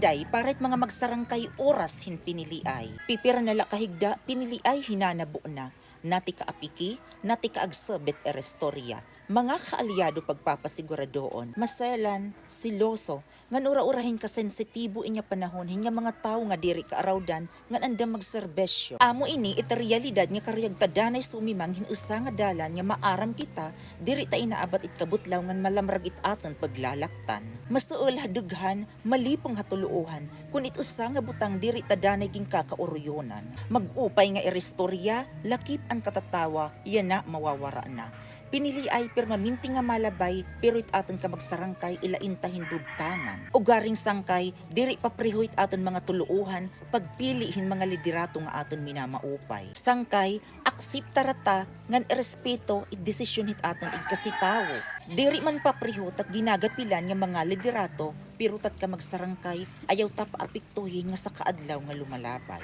day paret mga magsarangkay oras hin piniliay. Pipira nala kahigda piniliay hinanabo na. Nati kaapiki, nati kaagsabit erestorya. Mga kaalyado pagpapasiguradoon, maselan, siloso, ngan ura-urahin ka sensitibo inya panahon, hinya mga tao nga diri ka arawdan, ngan andam magserbesyo. Amo ini ita realidad nga kariyag tadanay sumimang hinusa nga dalan nga maaram kita, diri ta inaabat it kabutlaw ngan malamrag it aton paglalaktan. Masuol hadughan, malipong hatuluuhan, kun itusa nga butang diri tadanay ging kakauruyonan. Mag-upay nga erestorya, lakip ang katatawa, yan na mawawara na. Pinili ay permaminti nga malabay, pero it aton ka magsarangkay ilaintahin dudtangan. Ugaring sangkay, diri paprihoit aton mga tuluuhan, pagpilihin mga liderato nga aton minamaupay. Sangkay, aksip tarata, ngan erespeto, it desisyon hit aton igkasitawo. Diri man paprihot at ginagapilan nga mga liderato, pero tat ka magsarangkay, ayaw ta paapiktuhin nga sa kaadlaw nga lumalabay.